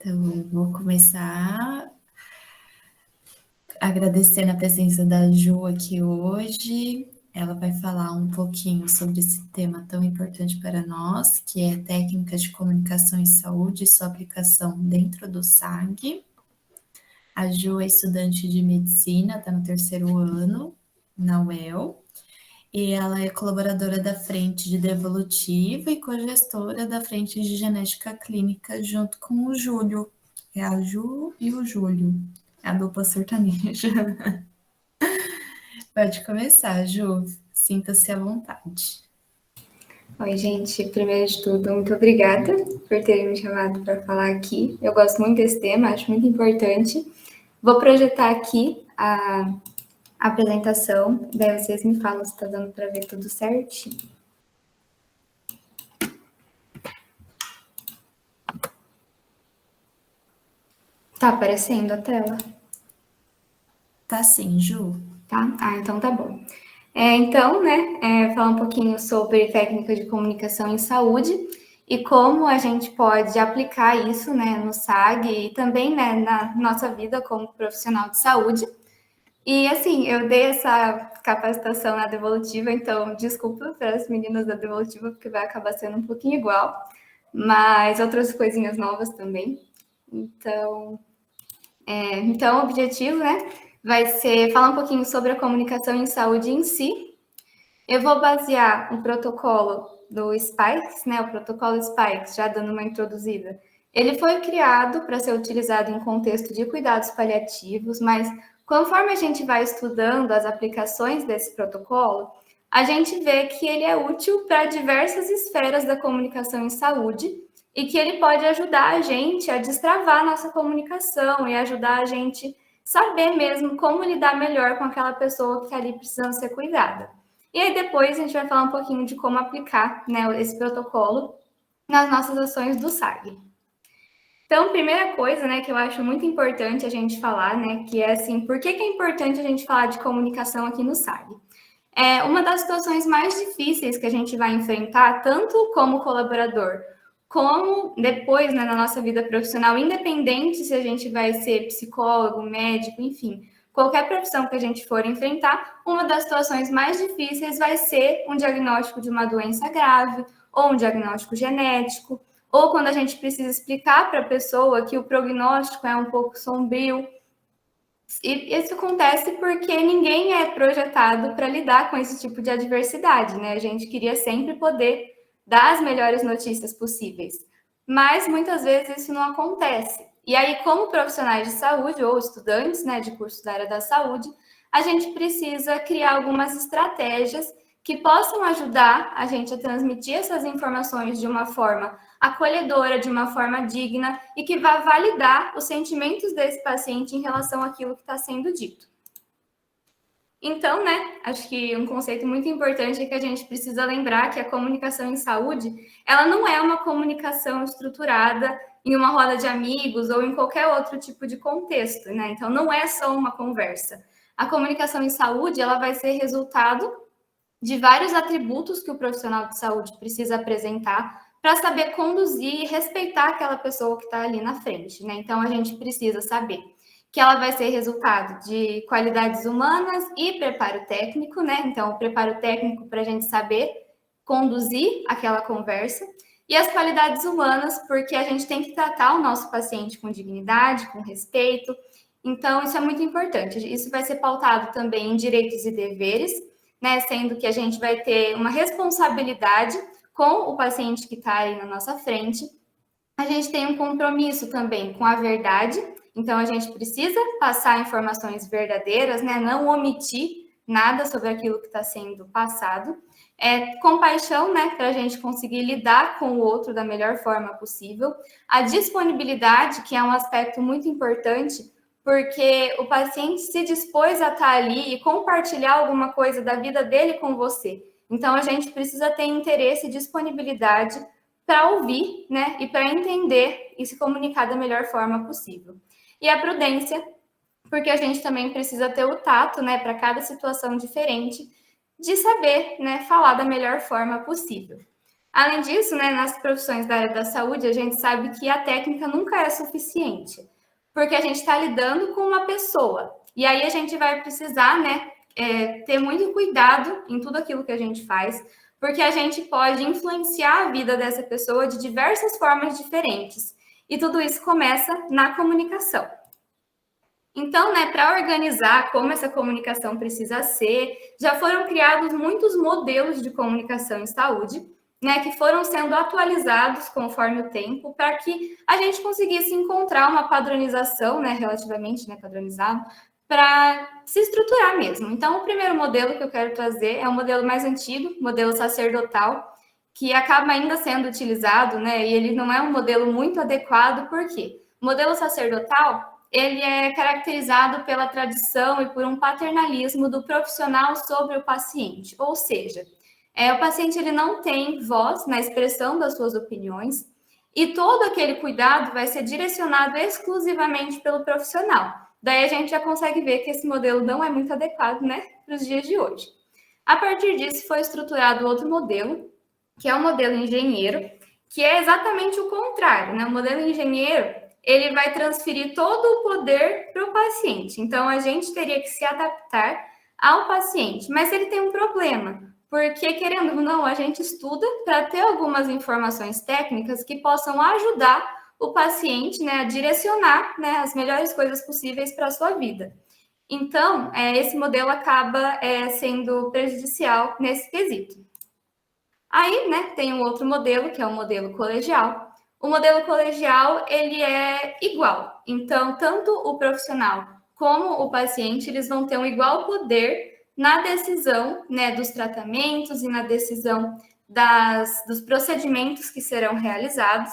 Então, eu vou começar agradecendo a presença da Ju aqui hoje. Ela vai falar um pouquinho sobre esse tema tão importante para nós, que é técnicas de comunicação em saúde e sua aplicação dentro do SAG. A Ju é estudante de medicina, está no terceiro ano na UEL, e ela é colaboradora da frente de devolutiva e cogestora da frente de genética clínica, junto com o Júlio. É a Ju e o Júlio, a dupla sertaneja. Pode começar, Ju. Sinta-se à vontade. Oi, gente. Primeiro de tudo, muito obrigada por terem me chamado para falar aqui. Eu gosto muito desse tema, acho muito importante. Vou projetar aqui a apresentação, daí vocês me falam se está dando para ver tudo certinho. Tá aparecendo a tela? Tá sim, Ju. Tá? Então tá bom. Então, falar um pouquinho sobre técnica de comunicação em saúde e como a gente pode aplicar isso, né, no SAG e também, né, na nossa vida como profissional de saúde. E, assim, eu dei essa capacitação na Devolutiva, então, desculpa para as meninas da Devolutiva, porque vai acabar sendo um pouquinho igual, mas outras coisinhas novas também. Então, o objetivo, né, vai ser falar um pouquinho sobre a comunicação em saúde em si. Eu vou basear um protocolo do Spikes, né, o protocolo Spikes, já dando uma introduzida. Ele foi criado para ser utilizado em contexto de cuidados paliativos, mas conforme a gente vai estudando as aplicações desse protocolo, a gente vê que ele é útil para diversas esferas da comunicação em saúde e que ele pode ajudar a gente a destravar a nossa comunicação e ajudar a gente saber mesmo como lidar melhor com aquela pessoa que está ali precisando ser cuidada. E aí depois a gente vai falar um pouquinho de como aplicar, né, esse protocolo nas nossas ações do SAG. Então, primeira coisa, né, que eu acho muito importante a gente falar, né, que é assim, por que é importante a gente falar de comunicação aqui no SAG? É uma das situações mais difíceis que a gente vai enfrentar, tanto como colaborador, como depois, né, na nossa vida profissional, independente se a gente vai ser psicólogo, médico, enfim, qualquer profissão que a gente for enfrentar, uma das situações mais difíceis vai ser um diagnóstico de uma doença grave, ou um diagnóstico genético, ou quando a gente precisa explicar para a pessoa que o prognóstico é um pouco sombrio. E isso acontece porque ninguém é projetado para lidar com esse tipo de adversidade, né? A gente queria sempre poder dar as melhores notícias possíveis, mas muitas vezes isso não acontece. E aí, como profissionais de saúde ou estudantes, né, de curso da área da saúde, a gente precisa criar algumas estratégias que possam ajudar a gente a transmitir essas informações de uma forma acolhedora, de uma forma digna e que vá validar os sentimentos desse paciente em relação àquilo que está sendo dito. Então, né, acho que um conceito muito importante é que a gente precisa lembrar que a comunicação em saúde, ela não é uma comunicação estruturada em uma roda de amigos ou em qualquer outro tipo de contexto, né? Então, não é só uma conversa. A comunicação em saúde, ela vai ser resultado de vários atributos que o profissional de saúde precisa apresentar para saber conduzir e respeitar aquela pessoa que está ali na frente, né? Então, a gente precisa saber que ela vai ser resultado de qualidades humanas e preparo técnico, né? Então, o preparo técnico para a gente saber conduzir aquela conversa e as qualidades humanas, porque a gente tem que tratar o nosso paciente com dignidade, com respeito. Então, isso é muito importante. Isso vai ser pautado também em direitos e deveres, né? Sendo que a gente vai ter uma responsabilidade com o paciente que está aí na nossa frente. A gente tem um compromisso também com a verdade, então a gente precisa passar informações verdadeiras, né? Não omitir nada sobre aquilo que está sendo passado. Compaixão, né? Para a gente conseguir lidar com o outro da melhor forma possível. A disponibilidade, que é um aspecto muito importante, porque o paciente se dispôs a estar ali e compartilhar alguma coisa da vida dele com você. Então, a gente precisa ter interesse e disponibilidade para ouvir, né, e para entender e se comunicar da melhor forma possível. E a prudência, porque a gente também precisa ter o tato, né, para cada situação diferente, de saber, né, falar da melhor forma possível. Além disso, né, nas profissões da área da saúde, a gente sabe que a técnica nunca é suficiente, porque a gente está lidando com uma pessoa. E aí a gente vai precisar, né, ter muito cuidado em tudo aquilo que a gente faz, porque a gente pode influenciar a vida dessa pessoa de diversas formas diferentes. E tudo isso começa na comunicação. Então, né, para organizar como essa comunicação precisa ser, já foram criados muitos modelos de comunicação em saúde, né, que foram sendo atualizados conforme o tempo, para que a gente conseguisse encontrar uma padronização, né, relativamente, né, padronizado, para se estruturar mesmo. Então, o primeiro modelo que eu quero trazer é o modelo mais antigo, modelo sacerdotal, que acaba ainda sendo utilizado, né, e ele não é um modelo muito adequado, por quê? O modelo sacerdotal, ele é caracterizado pela tradição e por um paternalismo do profissional sobre o paciente, ou seja, o paciente ele não tem voz na expressão das suas opiniões e todo aquele cuidado vai ser direcionado exclusivamente pelo profissional. Daí a gente já consegue ver que esse modelo não é muito adequado, né, para os dias de hoje. A partir disso foi estruturado outro modelo, que é o modelo engenheiro, que é exatamente o contrário, né? O modelo engenheiro ele vai transferir todo o poder para o paciente. Então, a gente teria que se adaptar ao paciente. Mas ele tem um problema, porque, querendo ou não, a gente estuda para ter algumas informações técnicas que possam ajudar o paciente, né, a direcionar, né, as melhores coisas possíveis para a sua vida. Então, esse modelo acaba sendo prejudicial nesse quesito. Aí, né, tem um outro modelo, que é o modelo colegial. O modelo colegial, ele é igual. Então, tanto o profissional como o paciente, eles vão ter um igual poder na decisão, né, dos tratamentos e na decisão dos procedimentos que serão realizados.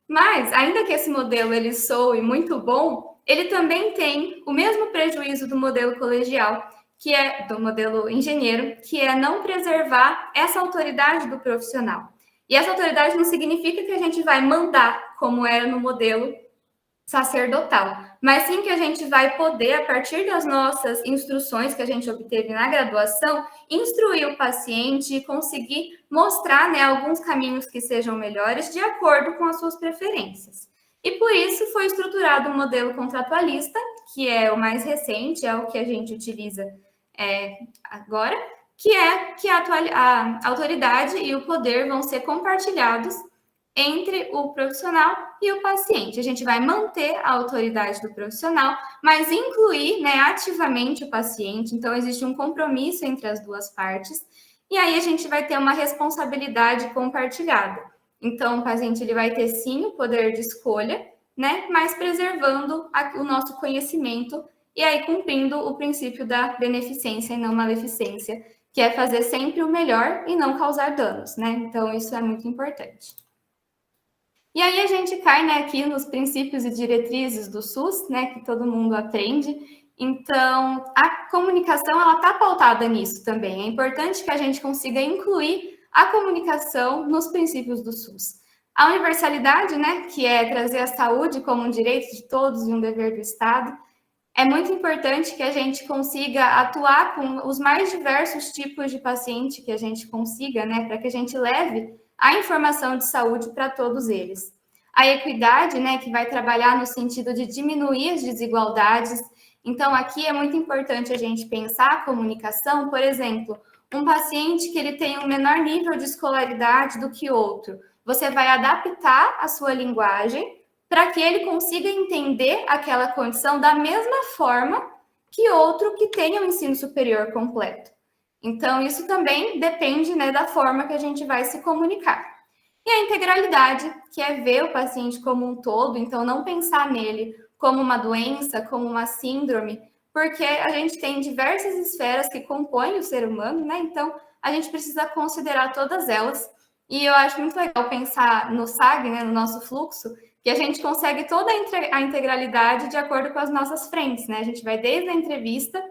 Mas, ainda que esse modelo ele soe muito bom, ele também tem o mesmo prejuízo do modelo colegial, que é do modelo engenheiro, que é não preservar essa autoridade do profissional. E essa autoridade não significa que a gente vai mandar, como era no modelo sacerdotal, mas sim que a gente vai poder, a partir das nossas instruções que a gente obteve na graduação, instruir o paciente e conseguir mostrar, né, alguns caminhos que sejam melhores de acordo com as suas preferências. E por isso foi estruturado um modelo contratualista, que é o mais recente, é o que a gente utiliza agora, que é que a autoridade e o poder vão ser compartilhados entre o profissional e o paciente. A gente vai manter a autoridade do profissional, mas incluir, né, ativamente o paciente. Então, existe um compromisso entre as duas partes. E aí a gente vai ter uma responsabilidade compartilhada. Então, o paciente ele vai ter sim o poder de escolha, né, mas preservando o nosso conhecimento e aí cumprindo o princípio da beneficência e não maleficência, que é fazer sempre o melhor e não causar danos, né? Então, isso é muito importante. E aí a gente cai, né, aqui nos princípios e diretrizes do SUS, né, que todo mundo aprende. Então, a comunicação, ela está pautada nisso também. É importante que a gente consiga incluir a comunicação nos princípios do SUS. A universalidade, né, que é trazer a saúde como um direito de todos e um dever do Estado. É muito importante que a gente consiga atuar com os mais diversos tipos de paciente que a gente consiga, né, para que a gente leve a informação de saúde para todos eles. A equidade, né, que vai trabalhar no sentido de diminuir as desigualdades. Então, aqui é muito importante a gente pensar a comunicação, por exemplo, um paciente que ele tem um menor nível de escolaridade do que outro. Você vai adaptar a sua linguagem para que ele consiga entender aquela condição da mesma forma que outro que tenha o um ensino superior completo. Então, isso também depende, né, da forma que a gente vai se comunicar. E a integralidade, que é ver o paciente como um todo, então não pensar nele como uma doença, como uma síndrome, porque a gente tem diversas esferas que compõem o ser humano, né? Então, a gente precisa considerar todas elas. E eu acho muito legal pensar no SAG, né, no nosso fluxo, que a gente consegue toda a integralidade de acordo com as nossas frentes, né? A gente vai desde a entrevista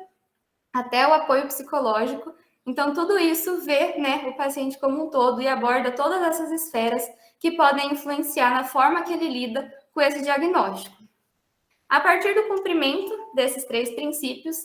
até o apoio psicológico. Então, tudo isso vê, né, o paciente como um todo e aborda todas essas esferas que podem influenciar na forma que ele lida com esse diagnóstico. A partir do cumprimento desses 3 princípios,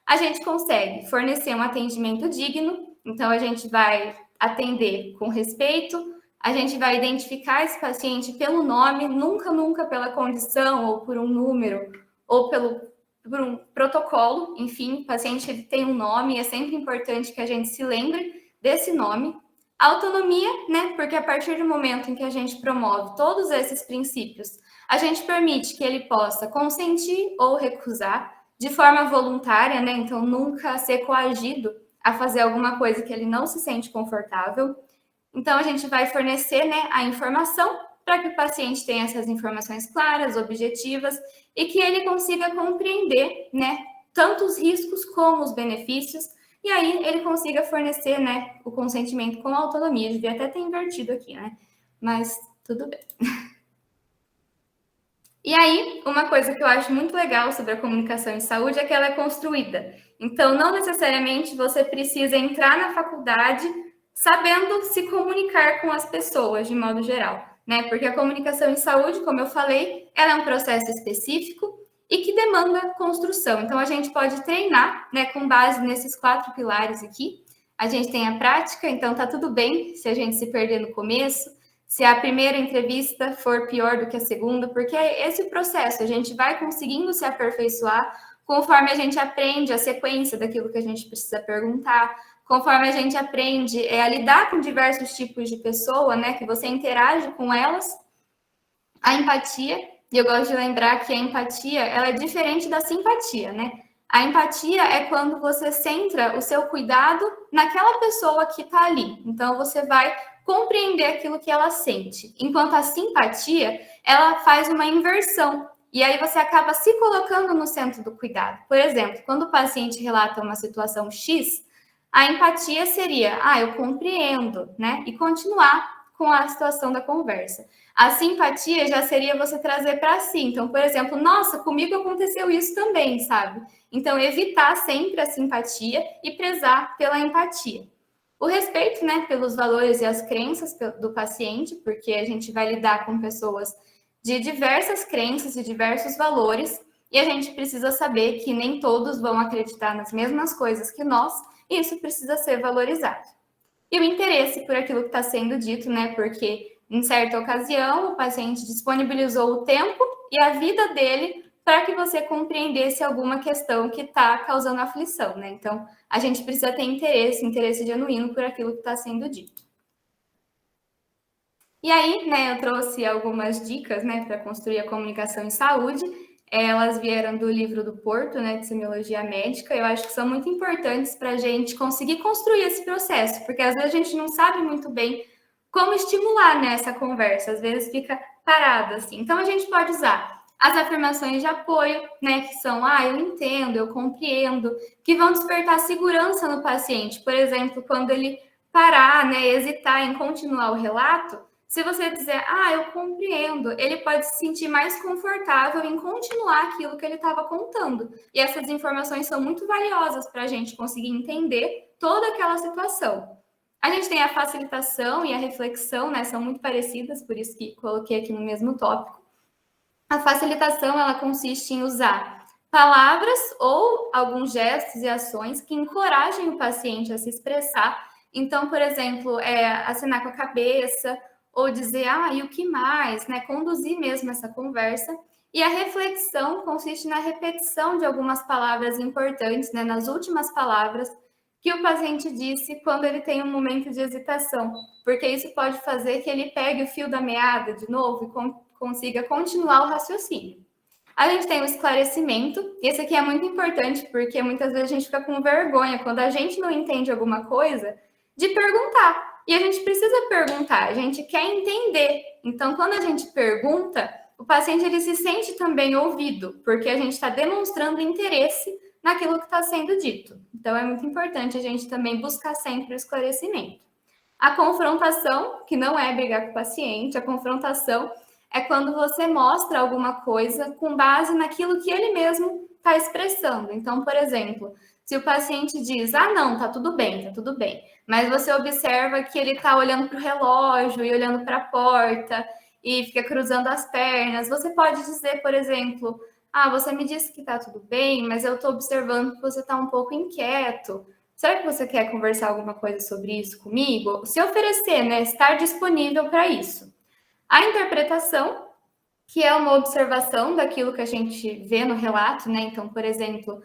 a gente consegue fornecer um atendimento digno, então a gente vai atender com respeito, A gente vai identificar esse paciente pelo nome, nunca pela condição, ou por um número, ou por um protocolo. Enfim, o paciente tem um nome, é sempre importante que a gente se lembre desse nome. Autonomia, né? Porque a partir do momento em que a gente promove todos esses princípios, a gente permite que ele possa consentir ou recusar de forma voluntária, né? Então, nunca ser coagido a fazer alguma coisa que ele não se sente confortável. Então, a gente vai fornecer, né, a informação para que o paciente tenha essas informações claras, objetivas, e que ele consiga compreender, né, tanto os riscos como os benefícios, e aí ele consiga fornecer, né, o consentimento com autonomia. Devia até ter invertido aqui, né? Mas tudo bem. E aí, uma coisa que eu acho muito legal sobre a comunicação em saúde é que ela é construída. Então, não necessariamente você precisa entrar na faculdade sabendo se comunicar com as pessoas, de modo geral, né? Porque a comunicação em saúde, como eu falei, ela é um processo específico e que demanda construção. Então, a gente pode treinar, né, com base nesses 4 pilares aqui. A gente tem a prática, então tá tudo bem se a gente se perder no começo, se a primeira entrevista for pior do que a segunda, porque é esse o processo, a gente vai conseguindo se aperfeiçoar conforme a gente aprende a sequência daquilo que a gente precisa perguntar, conforme a gente aprende a lidar com diversos tipos de pessoa, né, que você interage com elas. A empatia, e eu gosto de lembrar que a empatia, ela é diferente da simpatia, né? A empatia é quando você centra o seu cuidado naquela pessoa que está ali. Então, você vai compreender aquilo que ela sente. Enquanto a simpatia, ela faz uma inversão. E aí você acaba se colocando no centro do cuidado. Por exemplo, quando o paciente relata uma situação X, a empatia seria, eu compreendo, né? E continuar com a situação da conversa. A simpatia já seria você trazer para si. Então, por exemplo, nossa, comigo aconteceu isso também, sabe? Então, evitar sempre a simpatia e prezar pela empatia. O respeito, né, pelos valores e as crenças do paciente, porque a gente vai lidar com pessoas de diversas crenças e diversos valores, e a gente precisa saber que nem todos vão acreditar nas mesmas coisas que nós, e isso precisa ser valorizado. E o interesse por aquilo que está sendo dito, né, porque em certa ocasião o paciente disponibilizou o tempo e a vida dele para que você compreendesse alguma questão que está causando aflição, né? Então, a gente precisa ter interesse genuíno por aquilo que está sendo dito. E aí, né, eu trouxe algumas dicas, né, para construir a comunicação em saúde. Elas vieram do livro do Porto, né, de Semiologia Médica. Eu acho que são muito importantes para a gente conseguir construir esse processo, porque às vezes a gente não sabe muito bem como estimular, né, essa conversa. Às vezes fica parada, assim. Então, a gente pode usar as afirmações de apoio, né, que são, eu entendo, eu compreendo, que vão despertar segurança no paciente. Por exemplo, quando ele parar, né, hesitar em continuar o relato, se você dizer, eu compreendo, ele pode se sentir mais confortável em continuar aquilo que ele estava contando. E essas informações são muito valiosas para a gente conseguir entender toda aquela situação. A gente tem a facilitação e a reflexão, né? São muito parecidas, por isso que coloquei aqui no mesmo tópico. A facilitação, ela consiste em usar palavras ou alguns gestos e ações que encorajem o paciente a se expressar. Então, por exemplo, acenar com a cabeça, ou dizer, e o que mais, né? Conduzir mesmo essa conversa. E a reflexão consiste na repetição de algumas palavras importantes, né? Nas últimas palavras que o paciente disse quando ele tem um momento de hesitação, porque isso pode fazer que ele pegue o fio da meada de novo e consiga continuar o raciocínio. A gente tem o esclarecimento, e esse aqui é muito importante, porque muitas vezes a gente fica com vergonha quando a gente não entende alguma coisa, de perguntar. E a gente precisa perguntar, a gente quer entender. Então, quando a gente pergunta, o paciente ele se sente também ouvido, porque a gente está demonstrando interesse naquilo que está sendo dito. Então, é muito importante a gente também buscar sempre o esclarecimento. A confrontação, que não é brigar com o paciente, a confrontação é quando você mostra alguma coisa com base naquilo que ele mesmo está expressando. Então, por exemplo, se o paciente diz, não, tá tudo bem, mas você observa que ele está olhando para o relógio e olhando para a porta e fica cruzando as pernas, você pode dizer, por exemplo, você me disse que tá tudo bem, mas eu estou observando que você está um pouco inquieto. será que você quer conversar alguma coisa sobre isso comigo? Se oferecer, né? Estar disponível para isso. A interpretação, que é uma observação daquilo que a gente vê no relato, né? Então, por exemplo,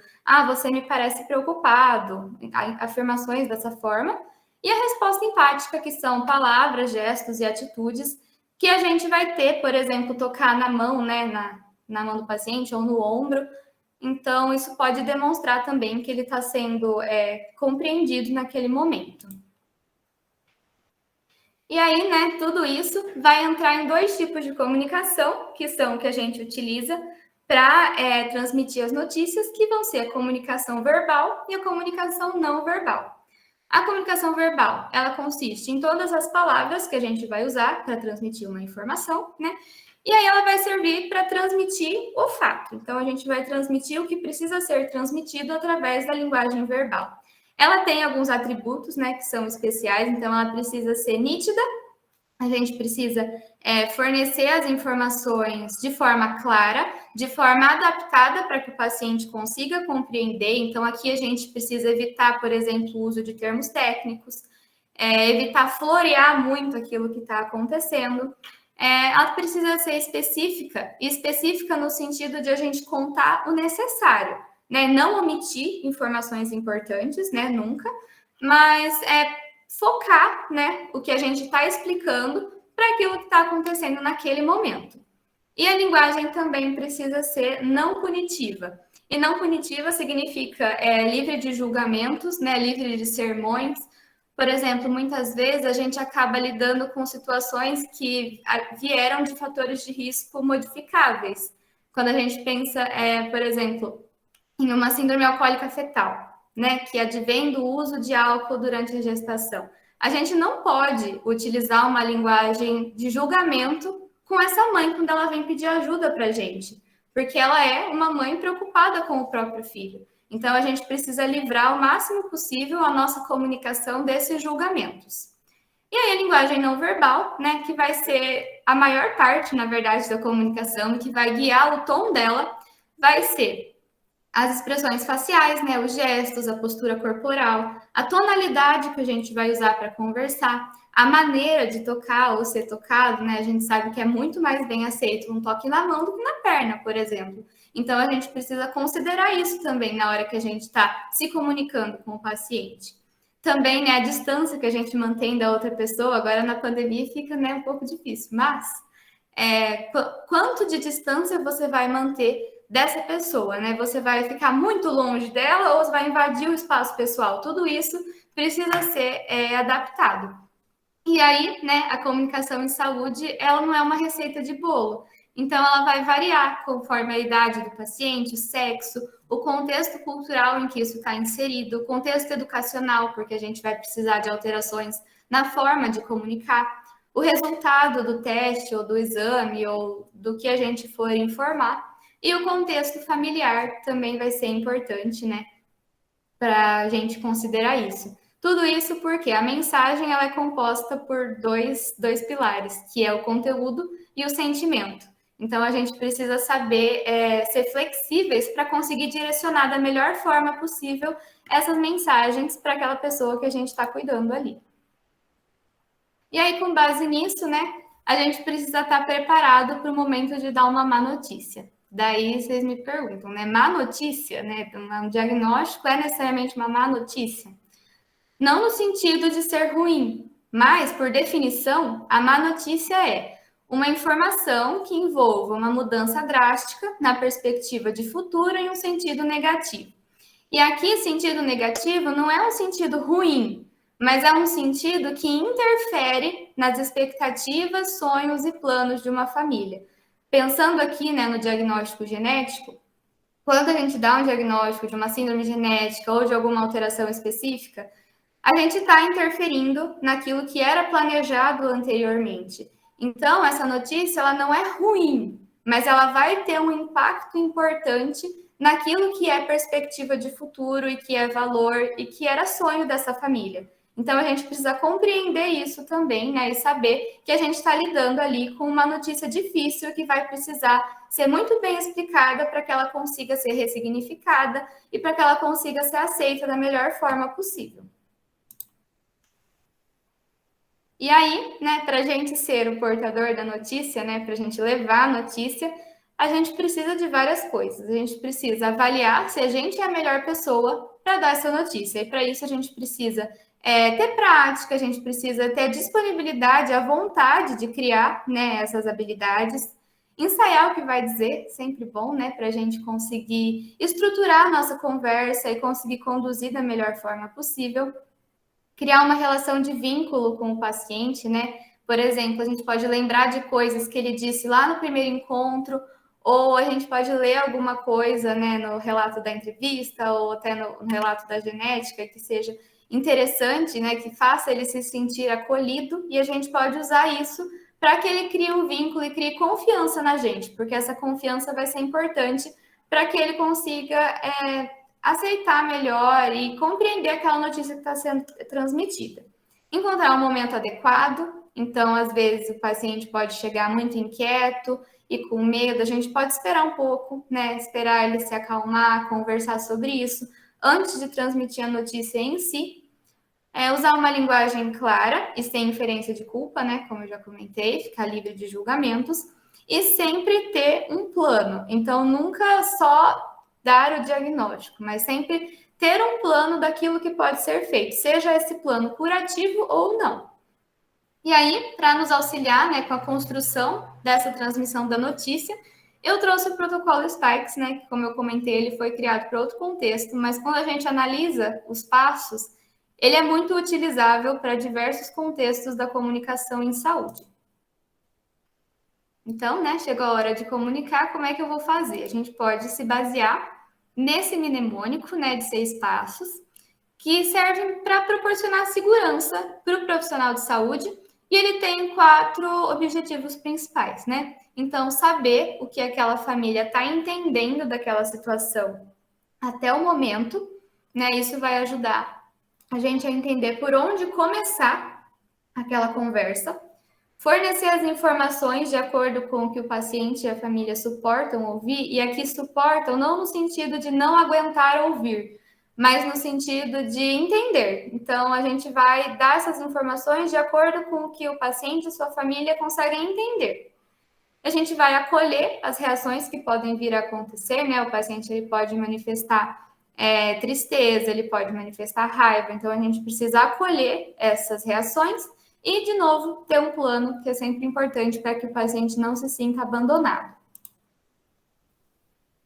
você me parece preocupado, afirmações dessa forma. E a resposta empática, que são palavras, gestos e atitudes que a gente vai ter, por exemplo, tocar na mão, né? Na mão do paciente ou no ombro. Então, isso pode demonstrar também que ele está sendo compreendido naquele momento. E aí, né, tudo isso vai entrar em dois tipos de comunicação, que são o que a gente utiliza para transmitir as notícias, que vão ser a comunicação verbal e a comunicação não verbal. A comunicação verbal, ela consiste em todas as palavras que a gente vai usar para transmitir uma informação, né? E aí ela vai servir para transmitir o fato. Então, a gente vai transmitir o que precisa ser transmitido através da linguagem verbal. Ela tem alguns atributos, né, que são especiais, então ela precisa ser nítida, a gente precisa fornecer as informações de forma clara, de forma adaptada para que o paciente consiga compreender. Então, aqui a gente precisa evitar, por exemplo, o uso de termos técnicos, evitar florear muito aquilo que está acontecendo. Ela precisa ser específica no sentido de a gente contar o necessário, né? Não omitir informações importantes, né? Nunca, mas focar, né, o que a gente está explicando para aquilo que está acontecendo naquele momento. E a linguagem também precisa ser não punitiva. E não punitiva significa livre de julgamentos, né, livre de sermões. Por exemplo, muitas vezes a gente acaba lidando com situações que vieram de fatores de risco modificáveis. Quando a gente pensa, por exemplo, em uma síndrome alcoólica fetal, né, que advém do uso de álcool durante a gestação. A gente não pode utilizar uma linguagem de julgamento com essa mãe quando ela vem pedir ajuda para a gente, porque ela é uma mãe preocupada com o próprio filho. Então, a gente precisa livrar o máximo possível a nossa comunicação desses julgamentos. E aí, a linguagem não verbal, né, que vai ser a maior parte, na verdade, da comunicação, e que vai guiar o tom dela, vai ser as expressões faciais, né, os gestos, a postura corporal, a tonalidade que a gente vai usar para conversar, a maneira de tocar ou ser tocado, né, a gente sabe que é muito mais bem aceito um toque na mão do que na perna, por exemplo. Então, a gente precisa considerar isso também na hora que a gente está se comunicando com o paciente. Também, né, a distância que a gente mantém da outra pessoa, agora na pandemia fica, né, um pouco difícil, mas quanto de distância você vai manter dessa pessoa, né? Você vai ficar muito longe dela ou você vai invadir o espaço pessoal? Tudo isso precisa ser adaptado. E aí, né, a comunicação em saúde, ela não é uma receita de bolo. Então, ela vai variar conforme a idade do paciente, o sexo, o contexto cultural em que isso está inserido, o contexto educacional, porque a gente vai precisar de alterações na forma de comunicar, o resultado do teste ou do exame ou do que a gente for informar. E o contexto familiar também vai ser importante, né, para a gente considerar isso. Tudo isso porque a mensagem ela é composta por dois pilares, que é o conteúdo e o sentimento. Então, a gente precisa saber ser flexíveis para conseguir direcionar da melhor forma possível essas mensagens para aquela pessoa que a gente está cuidando ali. E aí, com base nisso, né, a gente precisa estar preparado para o momento de dar uma má notícia. Daí vocês me perguntam, né? Má notícia, né? Um diagnóstico é necessariamente uma má notícia? Não no sentido de ser ruim, mas, por definição, a má notícia é uma informação que envolva uma mudança drástica na perspectiva de futuro em um sentido negativo. E aqui, sentido negativo não é um sentido ruim, mas é um sentido que interfere nas expectativas, sonhos e planos de uma família. Pensando aqui, né, no diagnóstico genético, quando a gente dá um diagnóstico de uma síndrome genética ou de alguma alteração específica, a gente está interferindo naquilo que era planejado anteriormente. Então, essa notícia ela não é ruim, mas ela vai ter um impacto importante naquilo que é perspectiva de futuro e que é valor e que era sonho dessa família. Então, a gente precisa compreender isso também, né? E saber que a gente está lidando ali com uma notícia difícil que vai precisar ser muito bem explicada para que ela consiga ser ressignificada e para que ela consiga ser aceita da melhor forma possível. E aí, né, para a gente ser o portador da notícia, né, para a gente levar a notícia, a gente precisa de várias coisas. A gente precisa avaliar se a gente é a melhor pessoa para dar essa notícia. E para isso a gente precisa ter prática, a gente precisa ter a disponibilidade, a vontade de criar, né, essas habilidades. Ensaiar o que vai dizer, sempre bom, né, para a gente conseguir estruturar a nossa conversa e conseguir conduzir da melhor forma possível. Criar uma relação de vínculo com o paciente, né? Por exemplo, a gente pode lembrar de coisas que ele disse lá no primeiro encontro, ou a gente pode ler alguma coisa, né, no relato da entrevista, ou até no relato da genética, que seja interessante, né, que faça ele se sentir acolhido, e a gente pode usar isso para que ele crie um vínculo e crie confiança na gente, porque essa confiança vai ser importante para que ele consiga aceitar melhor e compreender aquela notícia que está sendo transmitida. Encontrar um momento adequado, então, às vezes, o paciente pode chegar muito inquieto e com medo, a gente pode esperar um pouco, né? Esperar ele se acalmar, conversar sobre isso, antes de transmitir a notícia em si. Usar uma linguagem clara e sem inferência de culpa, né? Como eu já comentei, ficar livre de julgamentos. E sempre ter um plano. Então, nunca só dar o diagnóstico, mas sempre ter um plano daquilo que pode ser feito, seja esse plano curativo ou não. E aí, para nos auxiliar, né, com a construção dessa transmissão da notícia, eu trouxe o protocolo Spikes, né, que, como eu comentei, ele foi criado para outro contexto, mas quando a gente analisa os passos, ele é muito utilizável para diversos contextos da comunicação em saúde. Então, né, chegou a hora de comunicar, como é que eu vou fazer? A gente pode se basear nesse mnemônico, né, de 6 passos, que servem para proporcionar segurança para o profissional de saúde, e ele tem 4 objetivos principais, né? Então, saber o que aquela família está entendendo daquela situação até o momento, né? Isso vai ajudar a gente a entender por onde começar aquela conversa. Fornecer as informações de acordo com o que o paciente e a família suportam ouvir, e aqui suportam não no sentido de não aguentar ouvir, mas no sentido de entender. Então, a gente vai dar essas informações de acordo com o que o paciente e sua família conseguem entender. A gente vai acolher as reações que podem vir a acontecer, né? O paciente ele pode manifestar tristeza, ele pode manifestar raiva, então a gente precisa acolher essas reações e, de novo, ter um plano, que é sempre importante para que o paciente não se sinta abandonado.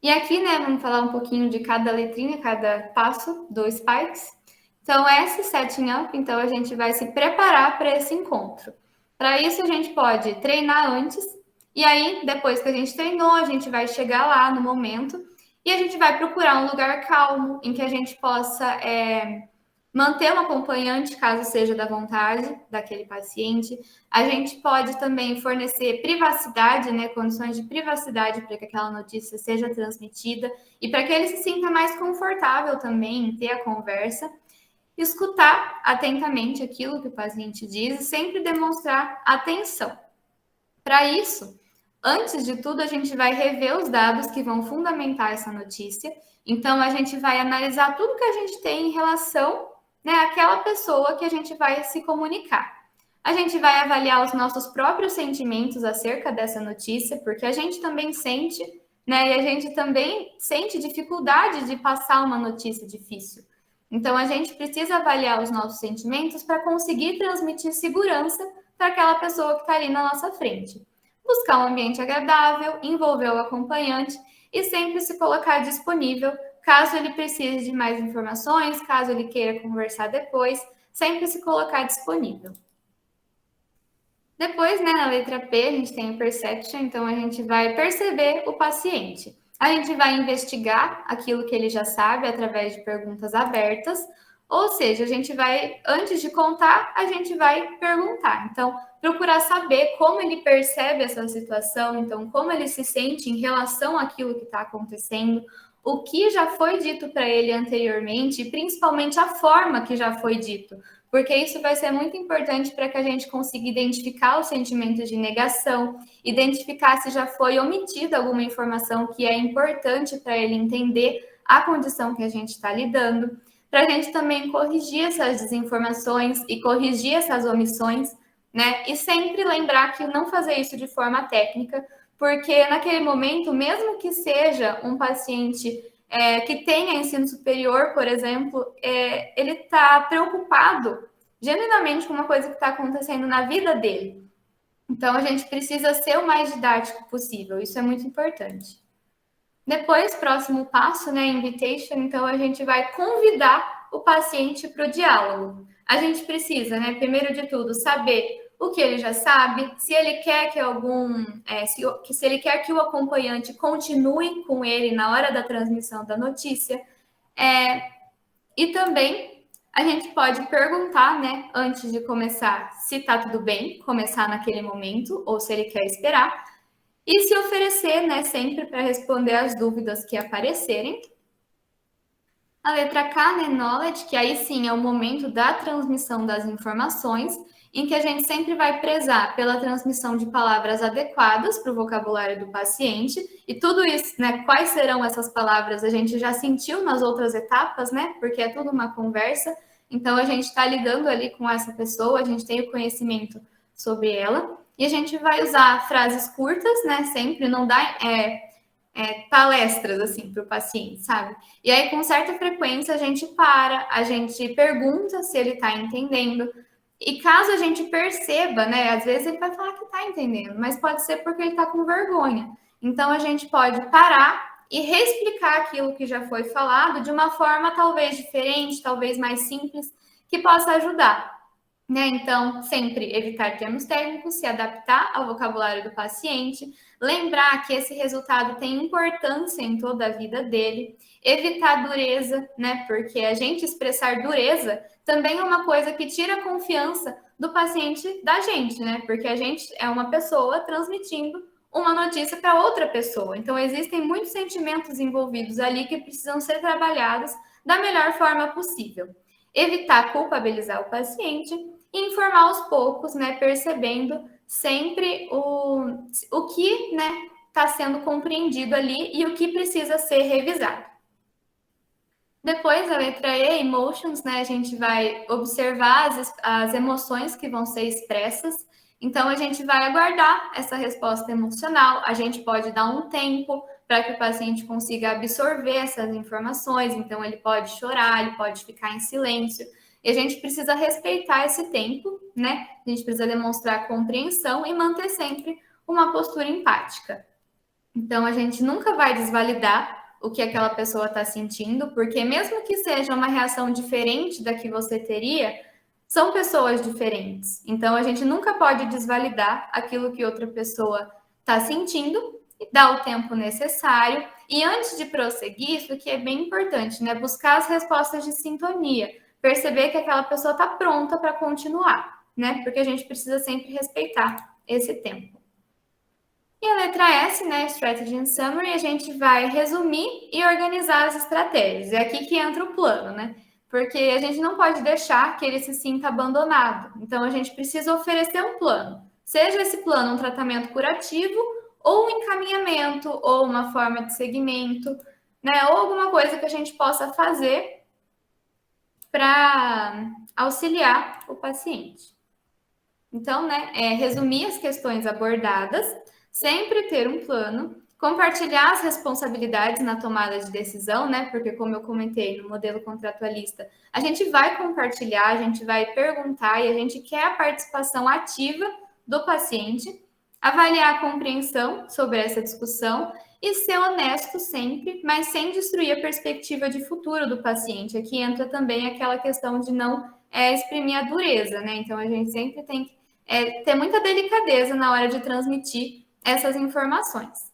E aqui, né, vamos falar um pouquinho de cada letrinha, cada passo do Spikes. Então, esse setting up, então a gente vai se preparar para esse encontro. Para isso, a gente pode treinar antes, e aí, depois que a gente treinou, a gente vai chegar lá no momento, e a gente vai procurar um lugar calmo, em que a gente possa manter um acompanhante, caso seja da vontade daquele paciente. A gente pode também fornecer privacidade, né, condições de privacidade para que aquela notícia seja transmitida e para que ele se sinta mais confortável também em ter a conversa. Escutar atentamente aquilo que o paciente diz e sempre demonstrar atenção. Para isso, antes de tudo, a gente vai rever os dados que vão fundamentar essa notícia. Então, a gente vai analisar tudo que a gente tem em relação, né, àquela pessoa que a gente vai se comunicar. A gente vai avaliar os nossos próprios sentimentos acerca dessa notícia, porque a gente também sente, né, e a gente também sente dificuldade de passar uma notícia difícil. Então, a gente precisa avaliar os nossos sentimentos para conseguir transmitir segurança para aquela pessoa que está ali na nossa frente. Buscar um ambiente agradável, envolver o acompanhante e sempre se colocar disponível caso ele precise de mais informações, caso ele queira conversar depois, sempre se colocar disponível. Depois, né, na letra P, a gente tem o perception, então a gente vai perceber o paciente. A gente vai investigar aquilo que ele já sabe através de perguntas abertas, ou seja, a gente vai, antes de contar, a gente vai perguntar. Então, procurar saber como ele percebe essa situação, então, como ele se sente em relação àquilo que está acontecendo, o que já foi dito para ele anteriormente, e principalmente a forma que já foi dito. porque isso vai ser muito importante para que a gente consiga identificar os sentimentos de negação, identificar se já foi omitida alguma informação que é importante para ele entender a condição que a gente está lidando, para a gente também corrigir essas desinformações e corrigir essas omissões, né? E sempre lembrar que não fazer isso de forma técnica, porque naquele momento, mesmo que seja um paciente que tenha ensino superior, por exemplo, ele está preocupado genuinamente com uma coisa que está acontecendo na vida dele. Então, a gente precisa ser o mais didático possível, isso é muito importante. Depois, próximo passo, né, invitation, então a gente vai convidar o paciente para o diálogo. A gente precisa, né, primeiro de tudo, saber o que ele já sabe, se ele quer que se ele quer que o acompanhante continue com ele na hora da transmissão da notícia, e também a gente pode perguntar, né, antes de começar, se está tudo bem começar naquele momento ou se ele quer esperar. E se oferecer, né, sempre para responder as dúvidas que aparecerem. A letra K, né, knowledge, que aí sim é o momento da transmissão das informações, em que a gente sempre vai prezar pela transmissão de palavras adequadas para o vocabulário do paciente, e tudo isso, né, quais serão essas palavras, a gente já sentiu nas outras etapas, né, porque é tudo uma conversa, então a gente está lidando ali com essa pessoa, a gente tem o conhecimento sobre ela, e a gente vai usar frases curtas, né, sempre, não dá palestras, assim, para o paciente, sabe? E aí, com certa frequência, a gente para, a gente pergunta se ele está entendendo. E caso a gente perceba, né? Às vezes ele vai falar que está entendendo, mas pode ser porque ele está com vergonha. Então, a gente pode parar e reexplicar aquilo que já foi falado de uma forma talvez diferente, talvez mais simples, que possa ajudar. Né? Então, sempre evitar termos técnicos, se adaptar ao vocabulário do paciente, lembrar que esse resultado tem importância em toda a vida dele, evitar dureza, né? Porque a gente expressar dureza também é uma coisa que tira a confiança do paciente da gente, né? Porque a gente é uma pessoa transmitindo uma notícia para outra pessoa. Então, existem muitos sentimentos envolvidos ali que precisam ser trabalhados da melhor forma possível. Evitar culpabilizar o paciente e informar aos poucos, né, percebendo sempre o que, né, está sendo compreendido ali e o que precisa ser revisado. Depois, a letra E, emotions, né, a gente vai observar as emoções que vão ser expressas. Então, a gente vai aguardar essa resposta emocional, a gente pode dar um tempo para que o paciente consiga absorver essas informações, então ele pode chorar, ele pode ficar em silêncio, e a gente precisa respeitar esse tempo, né? A gente precisa demonstrar compreensão e manter sempre uma postura empática. Então, a gente nunca vai desvalidar o que aquela pessoa está sentindo, porque mesmo que seja uma reação diferente da que você teria, são pessoas diferentes. Então, a gente nunca pode desvalidar aquilo que outra pessoa está sentindo e dar o tempo necessário. E antes de prosseguir, isso que é bem importante, né? Buscar as respostas de sintonia, perceber que aquela pessoa está pronta para continuar, né? Porque a gente precisa sempre respeitar esse tempo. E a letra S, né, Strategy and Summary, a gente vai resumir e organizar as estratégias. É aqui que entra o plano, né? Porque a gente não pode deixar que ele se sinta abandonado. Então, a gente precisa oferecer um plano. Seja esse plano um tratamento curativo, ou um encaminhamento, ou uma forma de segmento, né? Ou alguma coisa que a gente possa fazer para auxiliar o paciente. Então, né, resumir as questões abordadas, sempre ter um plano, compartilhar as responsabilidades na tomada de decisão, né? Porque, como eu comentei no modelo contratualista, a gente vai compartilhar, a gente vai perguntar e a gente quer a participação ativa do paciente, avaliar a compreensão sobre essa discussão e ser honesto sempre, mas sem destruir a perspectiva de futuro do paciente. Aqui entra também aquela questão de não exprimir a dureza, né? Então, a gente sempre tem que ter muita delicadeza na hora de transmitir essas informações.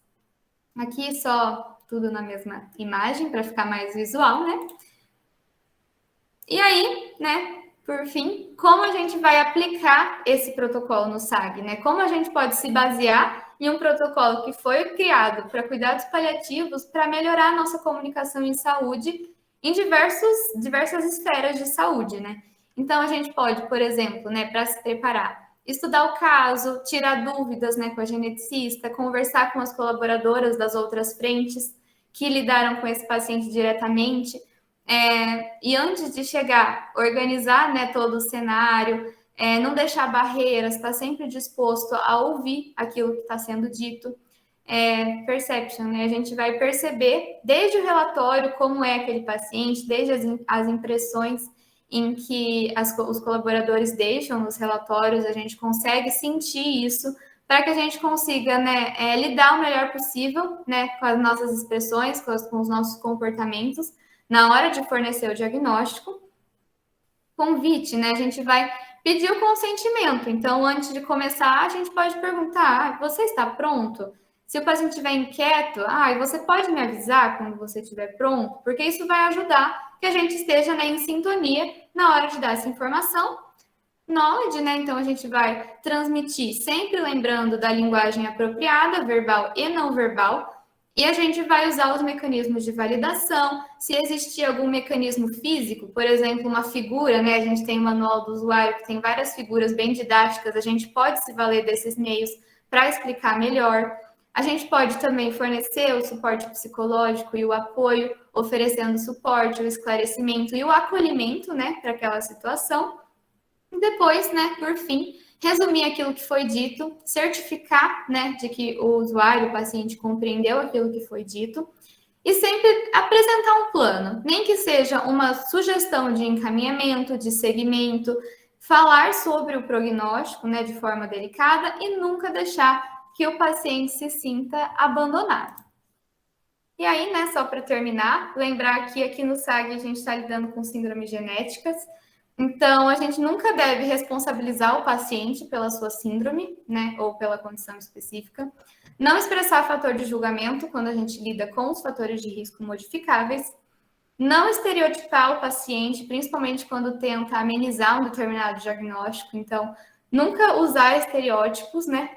Aqui só tudo na mesma imagem para ficar mais visual, né? E aí, né, por fim, como a gente vai aplicar esse protocolo no SAG, né? Como a gente pode se basear em um protocolo que foi criado para cuidados paliativos para melhorar a nossa comunicação em saúde em diversas esferas de saúde, né? Então, a gente pode, por exemplo, né, para se preparar, estudar o caso, tirar dúvidas, né, com a geneticista, conversar com as colaboradoras das outras frentes que lidaram com esse paciente diretamente, e antes de chegar, organizar, né, todo o cenário, não deixar barreiras, estar sempre disposto a ouvir aquilo que está sendo dito. Perception, né? A gente vai perceber desde o relatório como é aquele paciente, desde as impressões em que os colaboradores deixam nos relatórios, a gente consegue sentir isso para que a gente consiga, né, lidar o melhor possível, né, com as nossas expressões, com os nossos comportamentos na hora de fornecer o diagnóstico. Convite, né? A gente vai pedir o consentimento. Então, antes de começar, a gente pode perguntar: você está pronto? Se o paciente estiver inquieto, você pode me avisar quando você estiver pronto? Porque isso vai ajudar que a gente esteja, né, em sintonia na hora de dar essa informação. Knowledge, né? Então, a gente vai transmitir sempre lembrando da linguagem apropriada, verbal e não verbal, e a gente vai usar os mecanismos de validação. Se existir algum mecanismo físico, por exemplo, uma figura, né? A gente tem o manual do usuário que tem várias figuras bem didáticas, a gente pode se valer desses meios para explicar melhor. A gente pode também fornecer o suporte psicológico e o apoio, oferecendo suporte, o esclarecimento e o acolhimento, né, para aquela situação. E depois, né, por fim, resumir aquilo que foi dito, certificar, né, de que o usuário, o paciente compreendeu aquilo que foi dito e sempre apresentar um plano, nem que seja uma sugestão de encaminhamento, de segmento, falar sobre o prognóstico, né, de forma delicada e nunca deixar que o paciente se sinta abandonado. E aí, né, só para terminar, lembrar que aqui no SAG a gente está lidando com síndromes genéticas, então a gente nunca deve responsabilizar o paciente pela sua síndrome, né, ou pela condição específica. Não expressar fator de julgamento quando a gente lida com os fatores de risco modificáveis. Não estereotipar o paciente, principalmente quando tenta amenizar um determinado diagnóstico. Então, nunca usar estereótipos, né?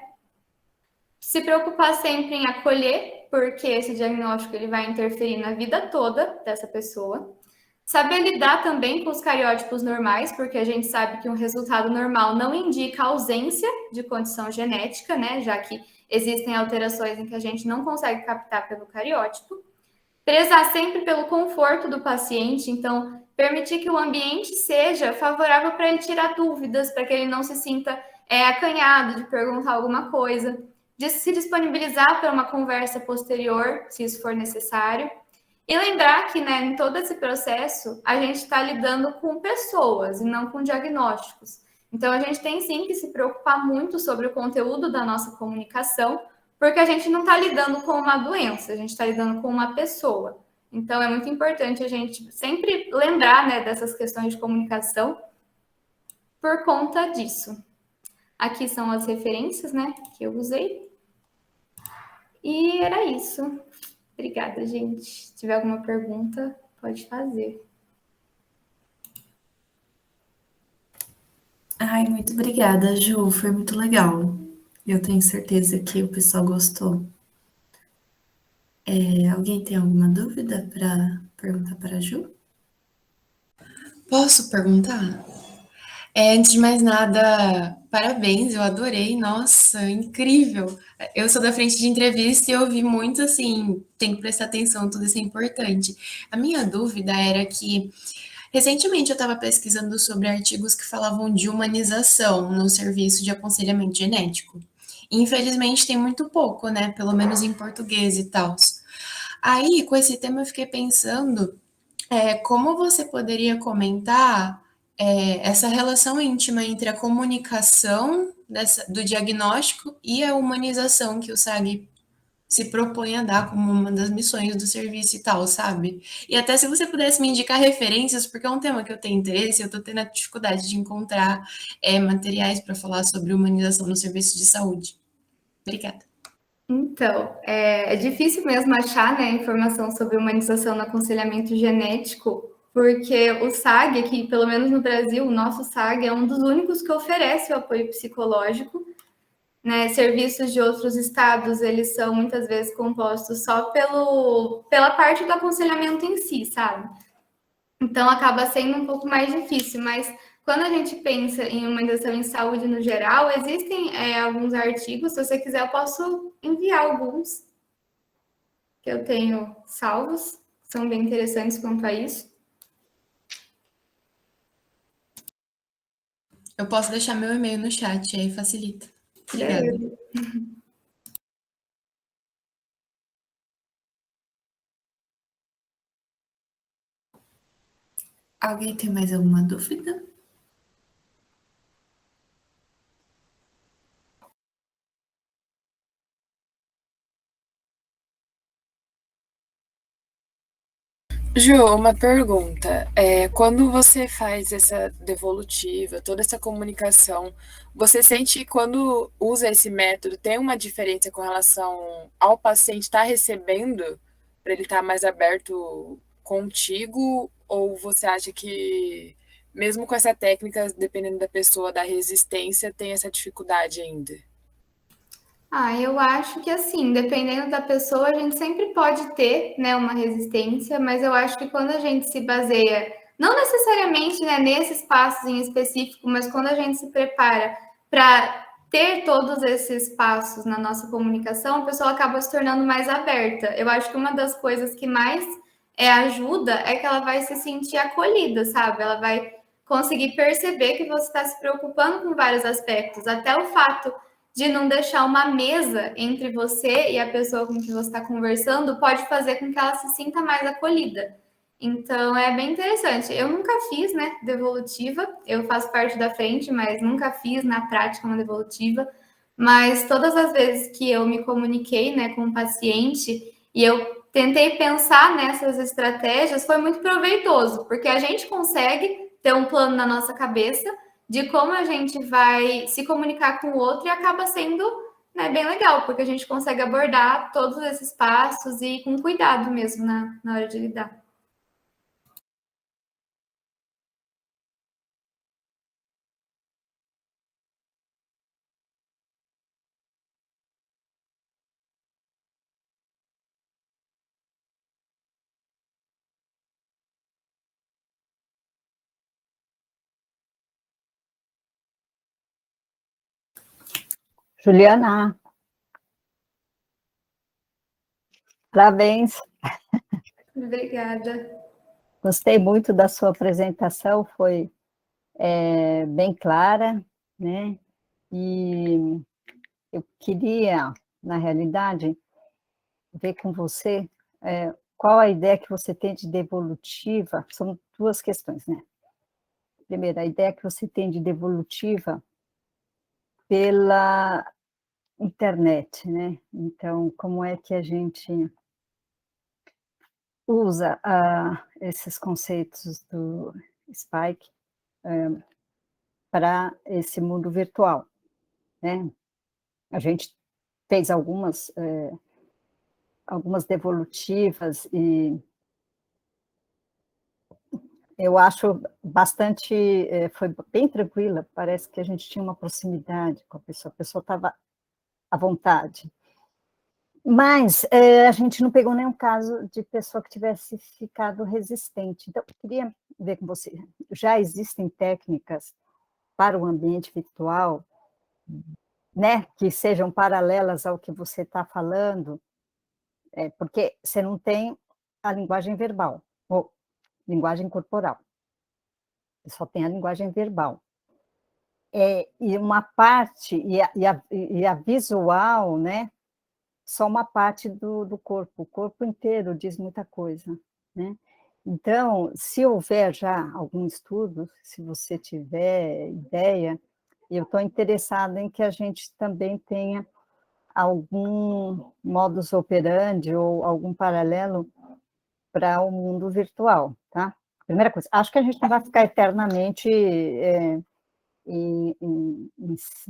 Se preocupar sempre em acolher, porque esse diagnóstico ele vai interferir na vida toda dessa pessoa. Saber lidar também com os cariótipos normais, porque a gente sabe que um resultado normal não indica ausência de condição genética, né? Já que existem alterações em que a gente não consegue captar pelo cariótipo. Prezar sempre pelo conforto do paciente, então permitir que o ambiente seja favorável para ele tirar dúvidas, para que ele não se sinta acanhado de perguntar alguma coisa, de se disponibilizar para uma conversa posterior, se isso for necessário. E lembrar que, né, em todo esse processo, a gente está lidando com pessoas e não com diagnósticos. Então, a gente tem sim que se preocupar muito sobre o conteúdo da nossa comunicação, porque a gente não está lidando com uma doença, a gente está lidando com uma pessoa. Então, é muito importante a gente sempre lembrar, né, dessas questões de comunicação por conta disso. Aqui são as referências, né, que eu usei. E era isso. Obrigada, gente. Se tiver alguma pergunta, pode fazer. Ai, muito obrigada, Ju. Foi muito legal. Eu tenho certeza que o pessoal gostou. Alguém tem alguma dúvida para perguntar para a Ju? Posso perguntar? Antes de mais nada, parabéns, eu adorei, nossa, incrível. Eu sou da frente de entrevista e eu ouvi muito assim, tem que prestar atenção, tudo isso é importante. A minha dúvida era que, recentemente eu estava pesquisando sobre artigos que falavam de humanização no serviço de aconselhamento genético. Infelizmente tem muito pouco, né? Pelo menos em português e tal. Aí, com esse tema, eu fiquei pensando como você poderia comentar essa relação íntima entre a comunicação do diagnóstico e a humanização que o SAG se propõe a dar como uma das missões do serviço e tal, sabe? E até se você pudesse me indicar referências, porque é um tema que eu tenho interesse, eu estou tendo a dificuldade de encontrar materiais para falar sobre humanização no serviço de saúde. Obrigada. Então, é difícil mesmo achar, né, informação sobre humanização no aconselhamento genético, porque o SAG, aqui, pelo menos no Brasil, o nosso SAG é um dos únicos que oferece o apoio psicológico, né? Serviços de outros estados, eles são muitas vezes compostos só pela parte do aconselhamento em si, sabe? Então, acaba sendo um pouco mais difícil, mas quando a gente pensa em humanização em saúde no geral, existem alguns artigos, se você quiser eu posso enviar alguns que eu tenho salvos, são bem interessantes quanto a isso. Eu posso deixar meu e-mail no chat, aí facilita. Obrigada. Beleza. Alguém tem mais alguma dúvida? Ju, uma pergunta. Quando você faz essa devolutiva, toda essa comunicação, você sente que quando usa esse método tem uma diferença com relação ao paciente estar recebendo, para ele estar mais aberto contigo? Ou você acha que, mesmo com essa técnica, dependendo da pessoa, da resistência, tem essa dificuldade ainda? Eu acho que assim, dependendo da pessoa, a gente sempre pode ter, né, uma resistência, mas eu acho que quando a gente se baseia, não necessariamente, né, nesses passos em específico, mas quando a gente se prepara para ter todos esses passos na nossa comunicação, a pessoa acaba se tornando mais aberta. Eu acho que uma das coisas que mais ajuda é que ela vai se sentir acolhida, sabe? Ela vai conseguir perceber que você está se preocupando com vários aspectos, até o fato de não deixar uma mesa entre você e a pessoa com quem você está conversando pode fazer com que ela se sinta mais acolhida. Então é bem interessante. Eu nunca fiz, né, devolutiva. Eu faço parte da frente, mas nunca fiz na prática uma devolutiva. Mas todas as vezes que eu me comuniquei, né, com o paciente e eu tentei pensar nessas estratégias, foi muito proveitoso, porque a gente consegue ter um plano na nossa cabeça de como a gente vai se comunicar com o outro e acaba sendo, né, bem legal, porque a gente consegue abordar todos esses passos e com cuidado mesmo na hora de lidar. Juliana, parabéns. Obrigada. Gostei muito da sua apresentação, foi bem clara, né? E eu queria, na realidade, ver com você qual a ideia que você tem de devolutiva. São duas questões, né? Primeiro, a ideia que você tem de devolutiva pela internet, né? Então, como é que a gente usa esses conceitos do Spike para esse mundo virtual, né? A gente fez algumas devolutivas e eu acho bastante, foi bem tranquila, parece que a gente tinha uma proximidade com a pessoa estava à vontade. Mas a gente não pegou nenhum caso de pessoa que tivesse ficado resistente. Então, eu queria ver com você, já existem técnicas para o ambiente virtual, né, que sejam paralelas ao que você está falando, porque você não tem a linguagem verbal, ou linguagem corporal, você só tem a linguagem verbal. E uma parte, e a visual, né, só uma parte do corpo, o corpo inteiro diz muita coisa, né? Então, se houver já algum estudo, se você tiver ideia, eu estou interessada em que a gente também tenha algum modus operandi ou algum paralelo para o mundo virtual, tá? Primeira coisa, acho que a gente não vai ficar eternamente em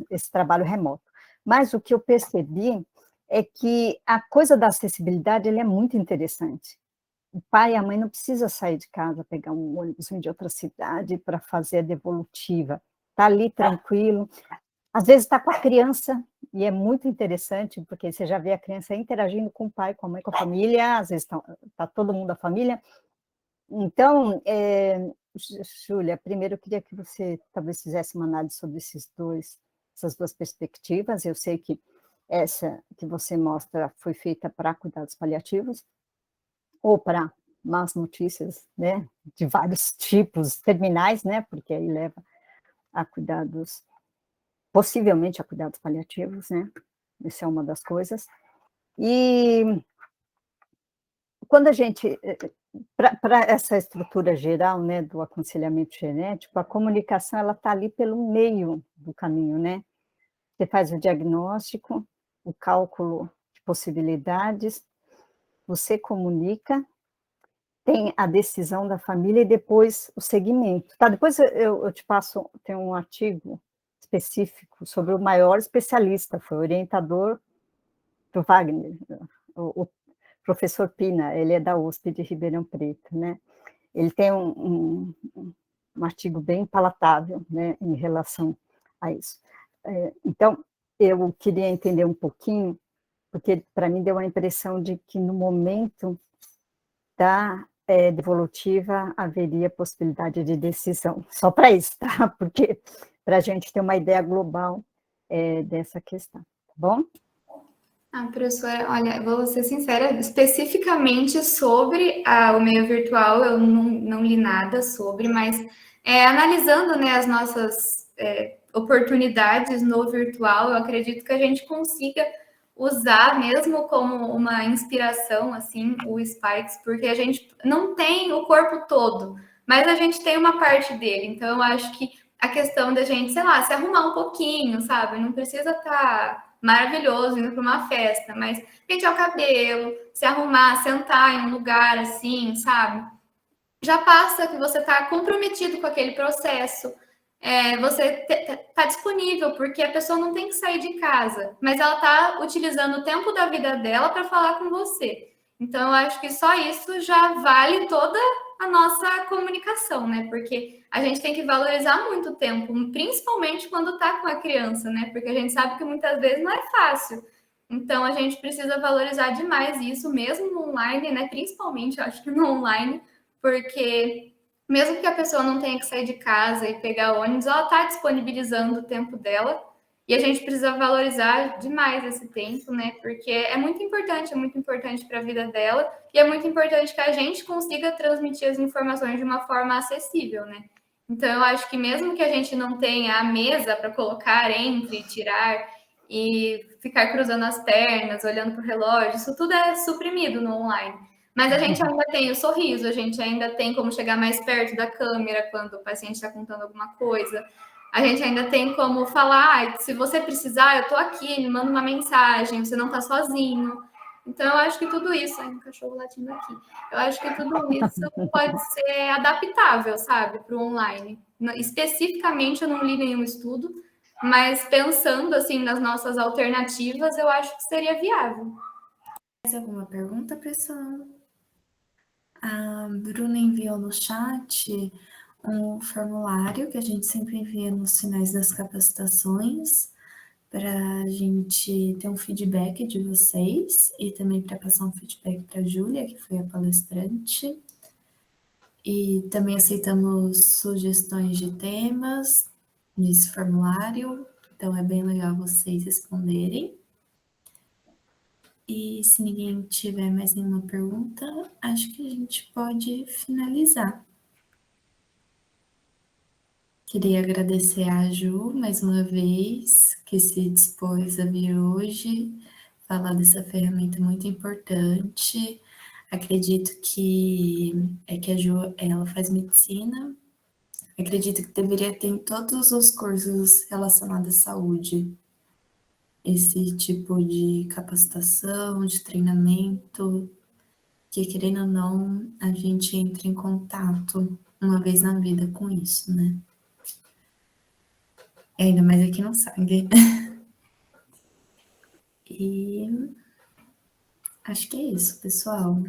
esse trabalho remoto, mas o que eu percebi é que a coisa da acessibilidade ele é muito interessante. O pai e a mãe não precisam sair de casa, pegar um ônibus vir de outra cidade para fazer a devolutiva. Está ali tranquilo. Às vezes está com a criança, e é muito interessante, porque você já vê a criança interagindo com o pai, com a mãe, com a família, às vezes está todo mundo da família. Então, Júlia, primeiro eu queria que você talvez fizesse uma análise sobre essas duas perspectivas. Eu sei que essa que você mostra foi feita para cuidados paliativos ou para más notícias, né, de vários tipos, terminais, né, porque aí leva a cuidados, possivelmente a cuidados paliativos, né, isso é uma das coisas. E quando a gente, para essa estrutura geral, né, do aconselhamento genético, a comunicação, ela está ali pelo meio do caminho, né, você faz o diagnóstico, o cálculo de possibilidades, você comunica, tem a decisão da família e depois o segmento, tá? Depois eu te passo, tem um artigo específico sobre o maior especialista, foi orientador do Wagner, o professor Pina, ele é da USP de Ribeirão Preto, né? Ele tem um artigo bem palatável, né, em relação a isso. Então, eu queria entender um pouquinho, porque para mim deu a impressão de que no momento da devolutiva haveria possibilidade de decisão, só para isso, tá? Porque para a gente ter uma ideia global dessa questão, tá bom? Professora, olha, vou ser sincera, especificamente sobre o meio virtual, eu não li nada sobre, mas analisando, né, as nossas oportunidades no virtual, eu acredito que a gente consiga usar mesmo como uma inspiração, assim, o Spikes, porque a gente não tem o corpo todo, mas a gente tem uma parte dele, então eu acho que a questão da gente, sei lá, se arrumar um pouquinho, sabe? Não precisa estar maravilhoso indo para uma festa, mas pentear o cabelo, se arrumar, sentar em um lugar assim, sabe? Já passa que você está comprometido com aquele processo. Você está disponível, porque a pessoa não tem que sair de casa, mas ela está utilizando o tempo da vida dela para falar com você. Então, eu acho que só isso já vale toda a nossa comunicação, né? Porque a gente tem que valorizar muito o tempo, principalmente quando está com a criança, né? Porque a gente sabe que muitas vezes não é fácil. Então, a gente precisa valorizar demais isso, mesmo no online, né? Principalmente, eu acho que no online, porque mesmo que a pessoa não tenha que sair de casa e pegar ônibus, ela está disponibilizando o tempo dela e a gente precisa valorizar demais esse tempo, né? Porque é muito importante para a vida dela e é muito importante que a gente consiga transmitir as informações de uma forma acessível, né? Então, eu acho que mesmo que a gente não tenha a mesa para colocar entre, tirar e ficar cruzando as pernas, olhando para o relógio, isso tudo é suprimido no online. Mas a gente ainda tem o sorriso, a gente ainda tem como chegar mais perto da câmera quando o paciente está contando alguma coisa. A gente ainda tem como falar, se você precisar, eu estou aqui, me manda uma mensagem, você não está sozinho. Então, eu acho que tudo isso... Ai, um cachorro latindo aqui. Eu acho que tudo isso pode ser adaptável, sabe, para o online. Especificamente, eu não li nenhum estudo, mas pensando, assim, nas nossas alternativas, eu acho que seria viável. Mais alguma pergunta, pessoal? A Bruna enviou no chat um formulário que a gente sempre envia nos finais das capacitações para a gente ter um feedback de vocês e também para passar um feedback para a Júlia, que foi a palestrante. E também aceitamos sugestões de temas nesse formulário, então é bem legal vocês responderem. E se ninguém tiver mais nenhuma pergunta, acho que a gente pode finalizar. Queria agradecer a Ju mais uma vez, que se dispôs a vir hoje, falar dessa ferramenta muito importante. Acredito que a Ju, ela faz medicina. Acredito que deveria ter em todos os cursos relacionados à saúde esse tipo de capacitação, de treinamento, que querendo ou não, a gente entra em contato uma vez na vida com isso, né? Ainda mais aqui no sangue. E acho que é isso, pessoal.